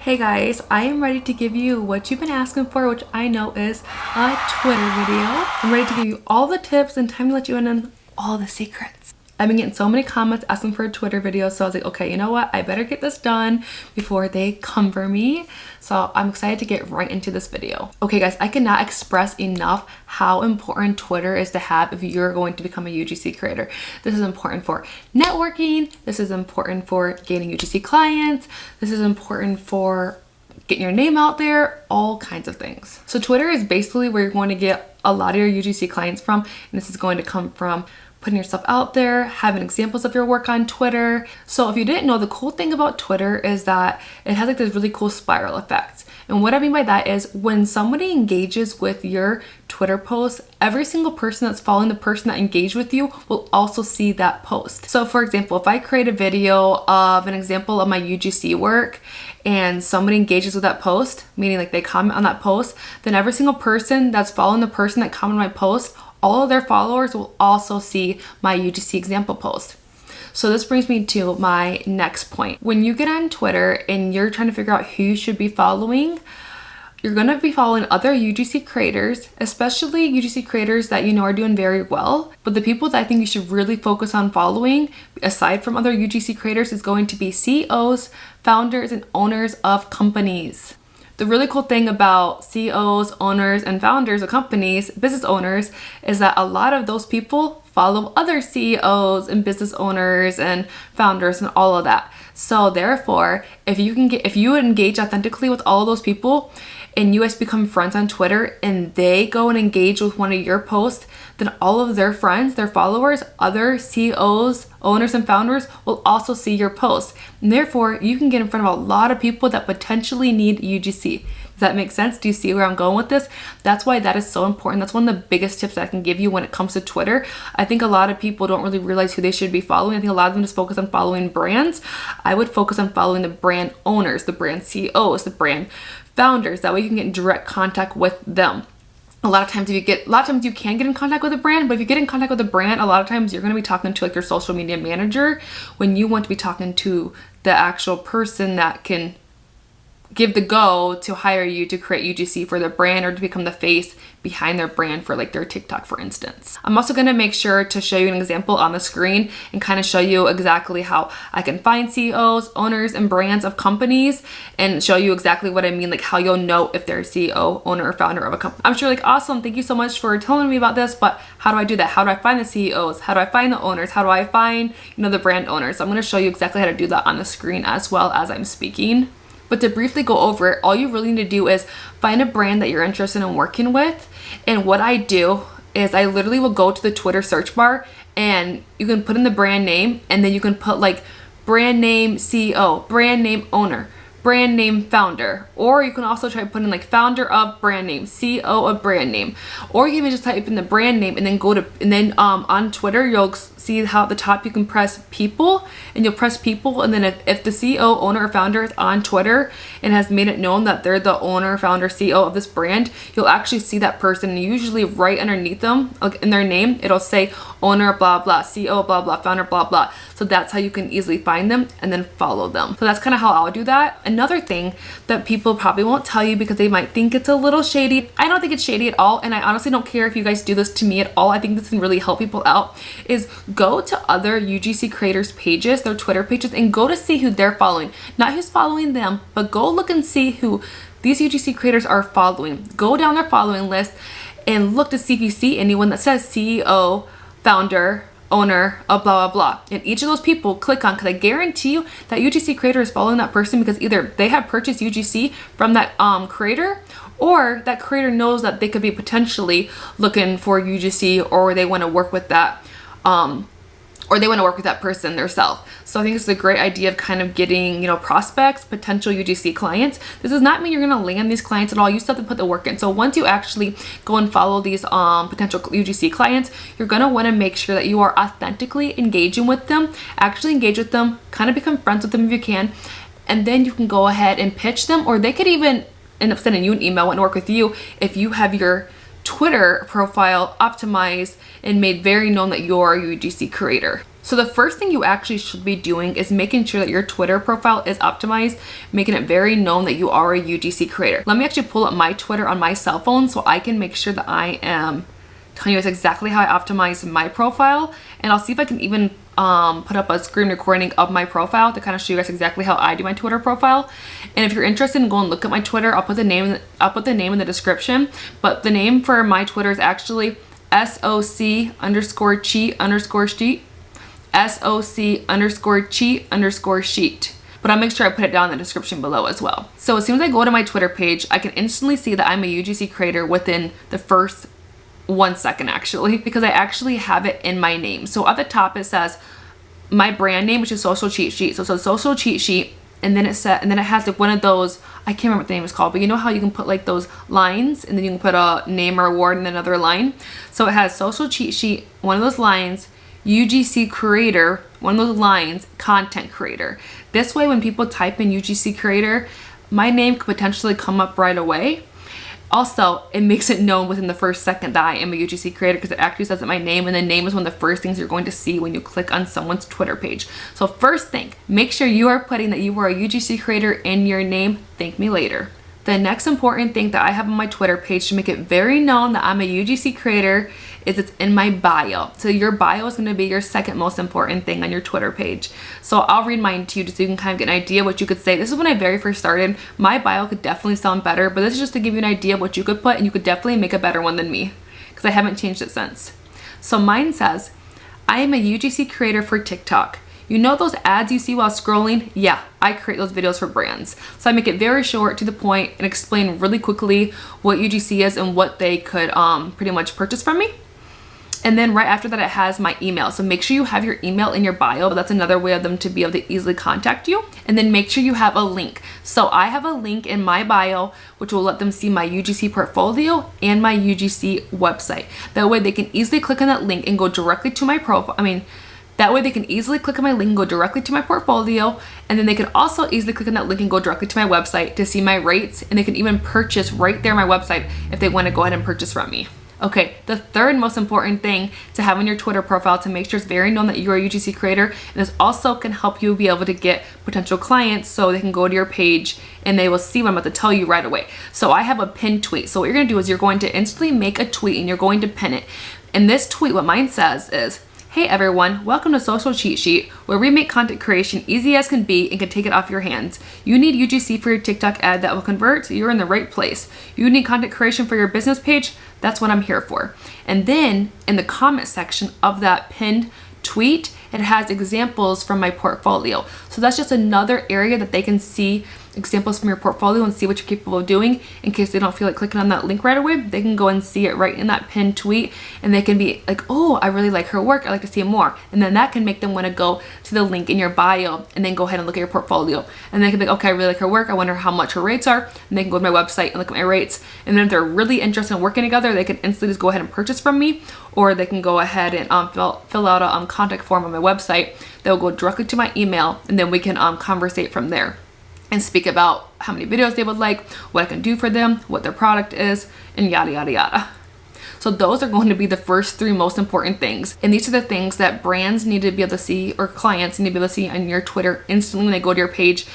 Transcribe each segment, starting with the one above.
Hey guys, I am ready to give you what you've been asking for, which I know is a Twitter video. I'm ready to give you all the tips and time to let you in on all the secrets. I've been getting so many comments asking for a Twitter video, so I was like, okay, you know what? I better get this done before they come for me. So I'm excited to get right into this video. Okay guys, I cannot express enough how important Twitter is to have if you're going to become a UGC creator. This is important for networking. This is important for gaining UGC clients. This is important for getting your name out there, all kinds of things. So Twitter is basically where you're going to get a lot of your UGC clients from, and this is going to come from putting yourself out there, having examples of your work on Twitter. So if you didn't know, the cool thing about Twitter is that it has like this really cool spiral effect. And what I mean by that is when somebody engages with your Twitter post, every single person that's following the person that engaged with you will also see that post. So for example, if I create a video of an example of my UGC work and somebody engages with that post, meaning like they comment on that post, then every single person that's following the person that commented on my post, all of their followers will also see my UGC example post. So this brings me to my next point. When you get on Twitter and you're trying to figure out who you should be following, you're gonna be following other UGC creators, especially UGC creators that you know are doing very well. But the people that I think you should really focus on following, aside from other UGC creators, is going to be CEOs, founders, and owners of companies. The really cool thing about CEOs, owners, and founders of companies, business owners, is that a lot of those people follow other CEOs and business owners and founders and all of that. So therefore, if you engage authentically with all of those people and you guys become friends on Twitter and they go and engage with one of your posts, then all of their friends, their followers, other CEOs, owners, and founders will also see your posts. And therefore, you can get in front of a lot of people that potentially need UGC. Does that make sense? Do you see where I'm going with this? That's why that is so important. That's one of the biggest tips that I can give you when it comes to Twitter. I think a lot of people don't really realize who they should be following. I think a lot of them just focus on following brands. I would focus on following the brand owners, the brand CEOs, the brand founders. That way you can get in direct contact with them. A lot of times you can get in contact with a brand, but if you get in contact with a brand, a lot of times you're going to be talking to like their social media manager when you want to be talking to the actual person that can give the go to hire you to create UGC for their brand or to become the face behind their brand for like their TikTok, for instance. I'm also going to make sure to show you an example on the screen and kind of show you exactly how I can find CEOs, owners, and brands of companies and show you exactly what I mean, like how you'll know if they're a CEO, owner, or founder of a company. I'm sure like, awesome, thank you so much for telling me about this, but how do I do that? How do I find the CEOs? How do I find the owners? How do I find, the brand owners? So I'm going to show you exactly how to do that on the screen as well as I'm speaking. But to briefly go over it, all you really need to do is find a brand that you're interested in working with. And what I do is I literally will go to the Twitter search bar and you can put in the brand name and then you can put like brand name CEO, brand name owner, brand name founder, or you can also try putting like founder of brand name, CEO of brand name, or you can even just type in the brand name and then on Twitter you'll see how at the top you can press people and you'll press people, and then if the CEO, owner, or founder is on Twitter and has made it known that they're the owner, founder, CEO of this brand, you'll actually see that person, and usually right underneath them, like in their name, it'll say owner blah blah, CEO blah blah, founder blah blah. So that's how you can easily find them and then follow them. So that's kind of how I'll do that. Another thing that people probably won't tell you because they might think it's a little shady, I don't think it's shady at all, and I honestly don't care if you guys do this to me at all. I think this can really help people out, is go to other UGC creators pages, their Twitter pages, and go to see who they're following. Not who's following them, but go look and see who these UGC creators are following. Go down their following list and look to see if you see anyone that says CEO, founder, owner of blah blah blah. And each of those people click on, because I guarantee you that UGC creator is following that person because either they have purchased UGC from that creator, or that creator knows that they could be potentially looking for UGC, or they want to work with that person themselves. So I think it's a great idea of kind of getting, prospects, potential UGC clients. This does not mean you're going to land these clients at all. You still have to put the work in. So once you actually go and follow these potential UGC clients, you're going to want to make sure that you are authentically engaging with them, actually engage with them, kind of become friends with them if you can, and then you can go ahead and pitch them, or they could even end up sending you an email and work with you if you have your Twitter profile optimized and made very known that you're a UGC creator. So the first thing you actually should be doing is making sure that your Twitter profile is optimized, making it very known that you are a UGC creator. Let me actually pull up my Twitter on my cell phone so I can make sure that I am telling you guys exactly how I optimize my profile. And I'll see if I can even put up a screen recording of my profile to kind of show you guys exactly how I do my Twitter profile. And if you're interested in going look at my Twitter, I'll put the name in the description. But the name for my Twitter is actually SOC_cheat_sheet. SOC_cheat_sheet. But I'll make sure I put it down in the description below as well. So as soon as I go to my Twitter page, I can instantly see that I'm a UGC creator within the first 1 second actually, because I actually have it in my name. So at the top it says my brand name, which is Social Cheat Sheet. So it says Social Cheat Sheet, and then it has like one of those, I can't remember what the name is called, but you know how you can put like those lines and then you can put a name or a word and another line. So it has Social Cheat Sheet, one of those lines, UGC creator, one of those lines, content creator. This way when people type in UGC creator, my name could potentially come up right away. Also, it makes it known within the first second that I am a UGC creator because it actually says that my name, and the name is one of the first things you're going to see when you click on someone's Twitter page. So first thing, make sure you are putting that you are a UGC creator in your name. Thank me later. The next important thing that I have on my Twitter page to make it very known that I'm a UGC creator is it's in my bio. So your bio is going to be your second most important thing on your Twitter page. So I'll read mine to you just so you can kind of get an idea what you could say. This is when I very first started. My bio could definitely sound better, but this is just to give you an idea of what you could put, and you could definitely make a better one than me because I haven't changed it since. So mine says, I am a UGC creator for TikTok. You know those ads you see while scrolling? Yeah, I create those videos for brands. So I make it very short, to the point, and explain really quickly what UGC is and what they could pretty much purchase from me. And then right after that, it has my email. So make sure you have your email in your bio. That's another way of them to be able to easily contact you. And then make sure you have a link. So I have a link in my bio, which will let them see my UGC portfolio and my UGC website. That way they can easily click on that link and go directly to my profile. That way they can easily click on my link and go directly to my portfolio, and then they can also easily click on that link and go directly to my website to see my rates, and they can even purchase right there on my website if they want to go ahead and purchase from me. Okay, the third most important thing to have on your Twitter profile to make sure it's very known that you're a UGC creator, and this also can help you be able to get potential clients so they can go to your page and they will see what I'm about to tell you right away. So I have a pinned tweet. So what you're going to do is you're going to instantly make a tweet and you're going to pin it. And this tweet, what mine says is, hey everyone, welcome to Social Cheat Sheet, where we make content creation easy as can be and can take it off your hands. You need UGC for your TikTok ad that will convert? You're in the right place. You need content creation for your business page? That's what I'm here for. And then in the comment section of that pinned tweet, it has examples from my portfolio. So that's just another area that they can see examples from your portfolio and see what you're capable of doing. In case they don't feel like clicking on that link right away, they can go and see it right in that pinned tweet, and they can be like, oh, I really like her work, I'd like to see more. And then that can make them want to go to the link in your bio and then go ahead and look at your portfolio. And they can be like, okay, I really like her work, I wonder how much her rates are, and they can go to my website and look at my rates. And then if they're really interested in working together, they can instantly just go ahead and purchase from me, or they can go ahead and fill out a contact form on my website. They'll go directly to my email, and then we can conversate from there and speak about how many videos they would like, what I can do for them, what their product is, and yada, yada, yada. So those are going to be the first three most important things. And these are the things that brands need to be able to see, or clients need to be able to see on your Twitter instantly when they go to your page.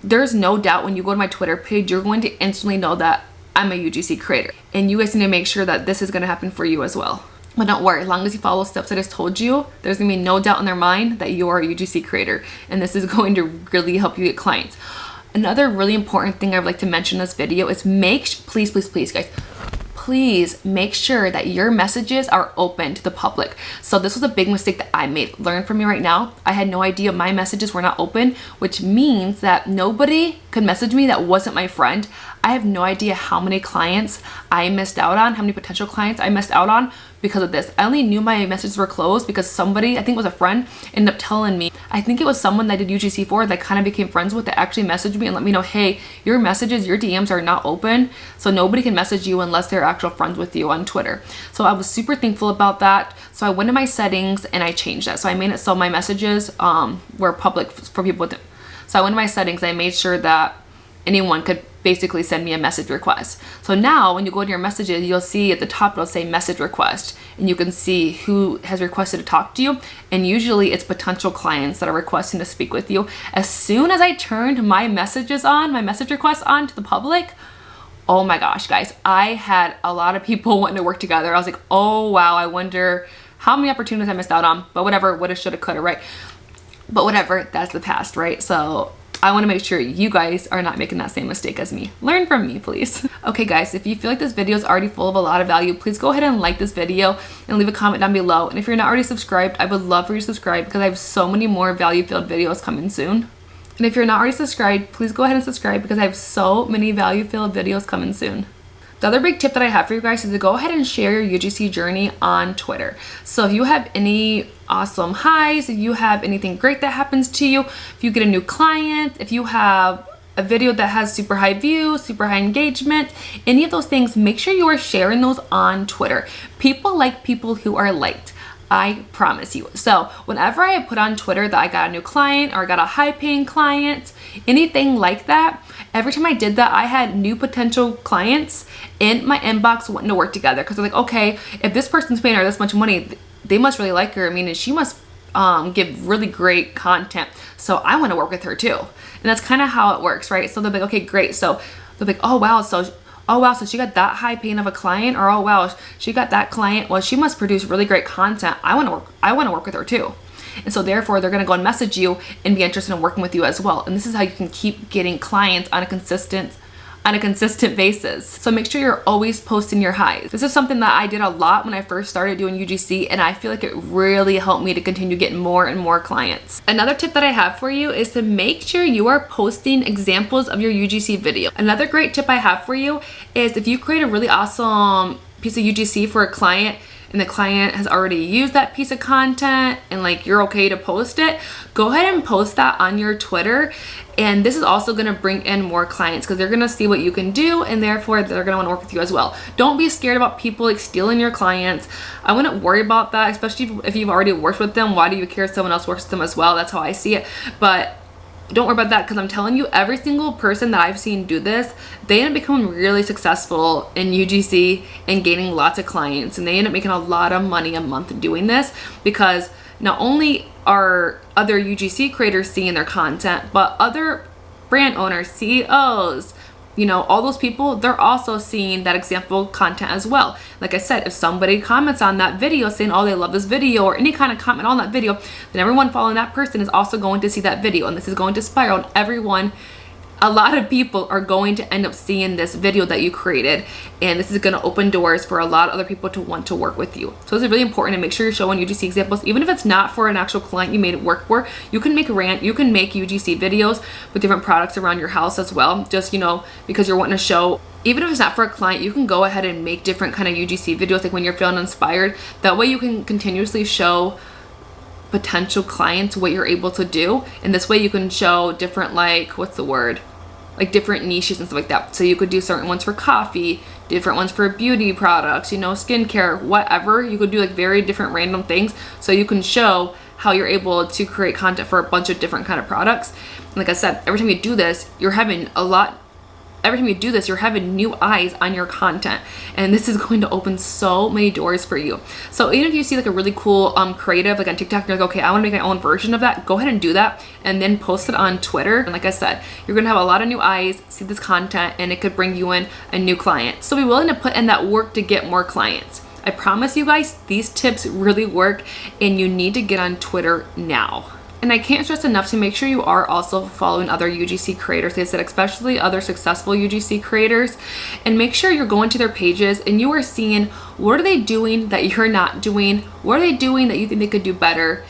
There's no doubt when you go to my Twitter page, you're going to instantly know that I'm a UGC creator. And you guys need to make sure that this is going to happen for you as well. But don't worry, as long as you follow steps I just told you, there's gonna be no doubt in their mind that you are a UGC creator, and this is going to really help you get clients. Another really important thing I'd like to mention in this video is please guys, please make sure that your messages are open to the public. So this was a big mistake that I made. Learn from me right now. I had no idea my messages were not open, which means that nobody could message me that wasn't my friend. I have no idea how many clients I missed out on, how many potential clients I missed out on because of this. I only knew my messages were closed because somebody, I think it was a friend, ended up telling me. I think it was someone that I did UGC for that I kind of became friends with that actually messaged me and let me know, hey, your messages, your DMs are not open, so nobody can message you unless they're actual friends with you on Twitter. So I was super thankful about that. So I went to my settings and I changed that. So I made it so my messages were public for people to. So I went to my settings and I made sure that anyone could basically send me a message request. So now when you go to your messages, you'll see at the top, it'll say message request, and you can see who has requested to talk to you. And usually it's potential clients that are requesting to speak with you. As soon as I turned my messages on, my message requests on to the public, oh my gosh, guys, I had a lot of people wanting to work together. I was like, oh wow, I wonder how many opportunities I missed out on, but whatever, woulda, shoulda, coulda, right? But whatever, that's the past, right? So I want to make sure you guys are not making that same mistake as me. Learn from me, please. Okay guys, if you feel like this video is already full of a lot of value, please go ahead and like this video and leave a comment down below. And if you're not already subscribed, I would love for you to subscribe because I have so many more value-filled videos coming soon. And if you're not already subscribed, please go ahead and subscribe because I have so many value-filled videos coming soon. The other big tip that I have for you guys is to go ahead and share your UGC journey on Twitter. So if you have any awesome highs, if you have anything great that happens to you, if you get a new client, if you have a video that has super high views, super high engagement, any of those things, make sure you are sharing those on Twitter. People like people who are liked. I promise you. So whenever I put on Twitter that I got a new client or I got a high paying client, anything like that, every time I did that, I had new potential clients in my inbox wanting to work together because they're like, okay, if this person's paying her this much money, they must really like her. I mean, and she must give really great content. So I want to work with her too. And that's kind of how it works, right? So they'll be like, okay, great. So they'll be like, oh wow, so she got that high paying of a client, or oh wow, she got that client. Well, she must produce really great content. I want to work with her too. And so therefore they're going to go and message you and be interested in working with you as well. And this is how you can keep getting clients on a consistent basis. So make sure you're always posting your highs. This is something that I did a lot when I first started doing UGC, and I feel like it really helped me to continue getting more and more clients. Another tip that I have for you is to make sure you are posting examples of your UGC video. Another great tip I have for you is if you create a really awesome piece of UGC for a client and the client has already used that piece of content and like you're okay to post it, go ahead and post that on your Twitter. And this is also going to bring in more clients because they're going to see what you can do and therefore they're going to want to work with you as well. Don't be scared about people like stealing your clients. I wouldn't worry about that, especially if you've already worked with them. Why do you care if someone else works with them as well? That's how I see it. But don't worry about that because I'm telling you, every single person that I've seen do this, they end up becoming really successful in UGC and gaining lots of clients, and they end up making a lot of money a month doing this because not only are other UGC creators seeing their content, but other brand owners, CEOs, you know, all those people, they're also seeing that example content as well. Like I said, if somebody comments on that video saying, oh, they love this video, or any kind of comment on that video, then everyone following that person is also going to see that video, and this is going to spiral, and everyone, a lot of people are going to end up seeing this video that you created, and this is going to open doors for a lot of other people to want to work with you. So it's really important to make sure you're showing UGC examples, even if it's not for an actual client you made it work for. You can make UGC videos with different products around your house as well, just, you know, because you're wanting to show. Even if it's not for a client, you can go ahead and make different kind of UGC videos, like when you're feeling inspired. That way you can continuously show potential clients what you're able to do, and this way you can show different, like, what's the word, like different niches and stuff like that. So you could do certain ones for coffee, different ones for beauty products, you know, skincare, whatever. You could do like very different random things so you can show how you're able to create content for a bunch of different kind of products. And like I said, every time you do this, you're having new eyes on your content, and this is going to open so many doors for you. So even if you see like a really cool creative like on TikTok, you're like, okay, I want to make my own version of that, go ahead and do that and then post it on Twitter. And like I said, you're gonna have a lot of new eyes see this content, and it could bring you in a new client. So be willing to put in that work to get more clients. I promise you guys, these tips really work, and you need to get on Twitter now. And I can't stress enough to make sure you are also following other UGC creators. They said especially other successful UGC creators, and make sure you're going to their pages and you are seeing what are they doing that you're not doing, what are they doing that you think they could do better,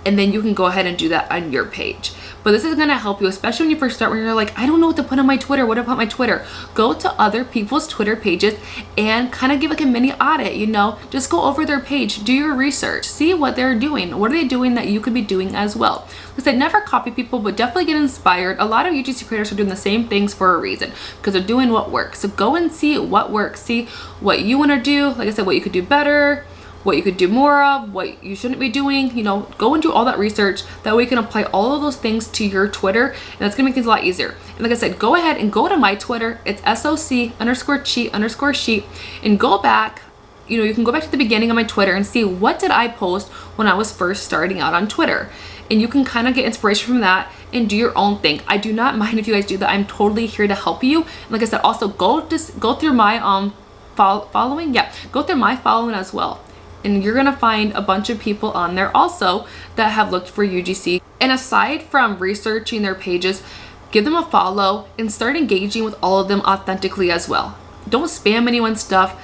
and then you can go ahead and do that on your page. But this is going to help you, especially when you first start, when you're like, I don't know what to put on my Twitter. What to put on my Twitter? Go to other people's Twitter pages and kind of give like a mini audit, you know, just go over their page, do your research, see what they're doing. What are they doing that you could be doing as well? Because I never copy people, but definitely get inspired. A lot of UGC creators are doing the same things for a reason because they're doing what works. So go and see what works, see what you want to do. Like I said, what you could do better, what you could do more of, what you shouldn't be doing. You know, go and do all that research. That way you can apply all of those things to your Twitter, and that's gonna make things a lot easier. And like I said, go ahead and go to my Twitter. It's SOC_cheat_sheet, and go back. You know, you can go back to the beginning of my Twitter and see what did I post when I was first starting out on Twitter. And you can kind of get inspiration from that and do your own thing. I do not mind if you guys do that. I'm totally here to help you. And like I said, also go through my following. Yeah, go through my following as well. And you're gonna find a bunch of people on there also that have looked for UGC. And aside from researching their pages, give them a follow and start engaging with all of them authentically as well. Don't spam anyone's stuff.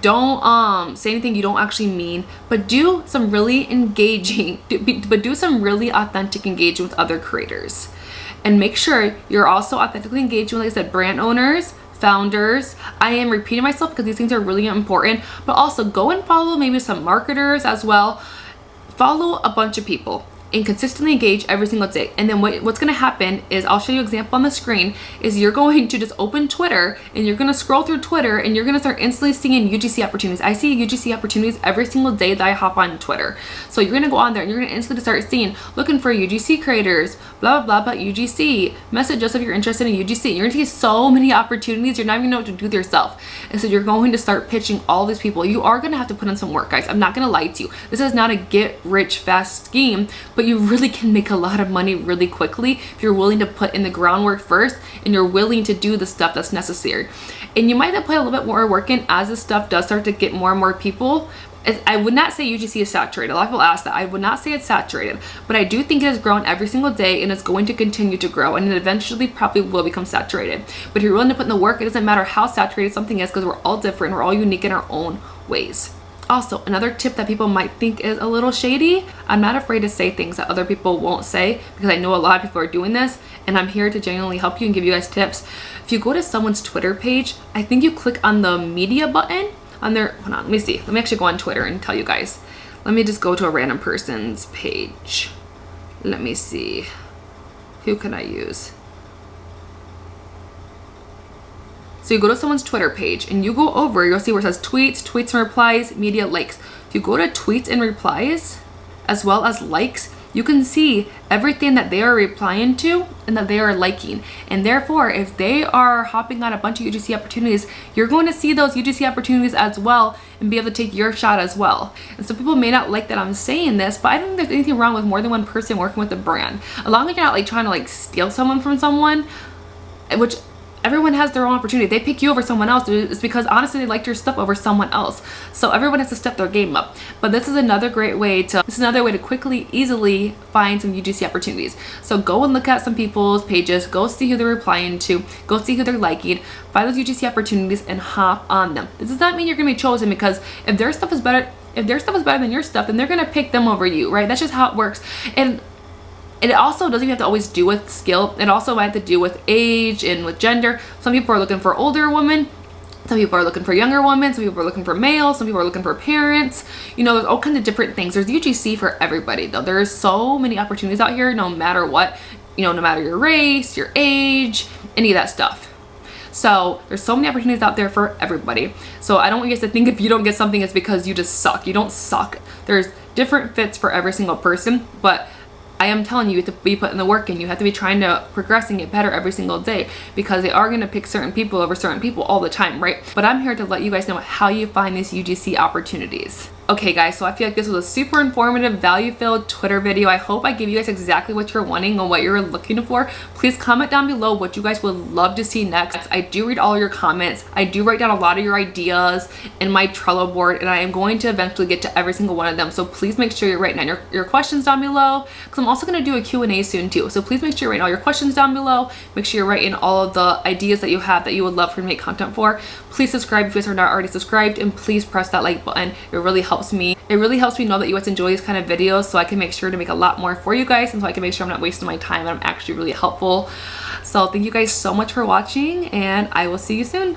Don't say anything you don't actually mean, but do some really engaging, but do some really authentic engagement with other creators. And make sure you're also authentically engaging with, like I said, brand owners, founders. I am repeating myself because these things are really important, but also go and follow maybe some marketers as well. Follow a bunch of people and consistently engage every single day. And then what's gonna happen is, I'll show you an example on the screen, is you're going to just open Twitter and you're gonna scroll through Twitter and you're gonna start instantly seeing UGC opportunities. I see UGC opportunities every single day that I hop on Twitter. So you're gonna go on there and you're gonna instantly start seeing, looking for UGC creators, blah, blah, blah, about UGC. Message us if you're interested in UGC. You're gonna see so many opportunities, you're not even know what to do with yourself. And so you're going to start pitching all these people. You are gonna have to put in some work, guys. I'm not gonna lie to you. This is not a get rich fast scheme, but you really can make a lot of money really quickly if you're willing to put in the groundwork first and you're willing to do the stuff that's necessary. And you might have to put a little bit more work in as this stuff does start to get more and more people. I would not say UGC is saturated. A lot of people ask that. I would not say it's saturated, but I do think it has grown every single day and it's going to continue to grow, and it eventually probably will become saturated. But if you're willing to put in the work, it doesn't matter how saturated something is, because we're all different. We're all unique in our own ways. Also, another tip that people might think is a little shady, I'm not afraid to say things that other people won't say, because I know a lot of people are doing this, and I'm here to genuinely help you and give you guys tips. If you go to someone's Twitter page, I think you click on the media button on their, hold on, let me see. Let me actually go on Twitter and tell you guys. Let me just go to a random person's page. Let me see. Who can I use? So you go to someone's Twitter page and you go over, you'll see where it says tweets, tweets and replies, media likes. If you go to tweets and replies, as well as likes, you can see everything that they are replying to and that they are liking. And therefore, if they are hopping on a bunch of UGC opportunities, you're going to see those UGC opportunities as well and be able to take your shot as well. And so people may not like that I'm saying this, but I don't think there's anything wrong with more than one person working with a brand. As long as you're not like trying to like steal someone from someone, which everyone has their own opportunity. They pick you over someone else. It's because honestly they liked your stuff over someone else. So everyone has to step their game up. But this is another great way to, quickly, easily find some UGC opportunities. So go and look at some people's pages, go see who they're replying to, go see who they're liking, find those UGC opportunities and hop on them. This does not mean you're gonna be chosen, because if their stuff is better than your stuff, then they're gonna pick them over you, right? That's just how it works. And it also doesn't even have to always do with skill. It also might have to do with age and with gender. Some people are looking for older women. Some people are looking for younger women. Some people are looking for males. Some people are looking for parents. You know, there's all kinds of different things. There's UGC for everybody though. There's so many opportunities out here, no matter what, you know, no matter your race, your age, any of that stuff. So there's so many opportunities out there for everybody. So I don't want you guys to think if you don't get something, it's because you just suck. You don't suck. There's different fits for every single person, but I am telling you, you have to be putting the work in. You have to be trying to progress and get better every single day, because they are going to pick certain people over certain people all the time, right? But I'm here to let you guys know how you find these UGC opportunities. Okay guys, so I feel like this was a super informative, value-filled Twitter video. I hope I give you guys exactly what you're wanting and what you're looking for. Please comment down below what you guys would love to see next. I do read all your comments. I do write down a lot of your ideas in my Trello board, and I am going to eventually get to every single one of them. So please make sure you're writing down your questions down below, because I'm also going to do a Q&A soon too. So please make sure you're writing all your questions down below. Make sure you're writing all of the ideas that you have that you would love for me to make content for. Please subscribe if you guys are not already subscribed, and please press that like button. It really helps me. It really helps me know that you guys enjoy these kind of videos, so I can make sure to make a lot more for you guys, and so I can make sure I'm not wasting my time and I'm actually really helpful. So thank you guys so much for watching, and I will see you soon.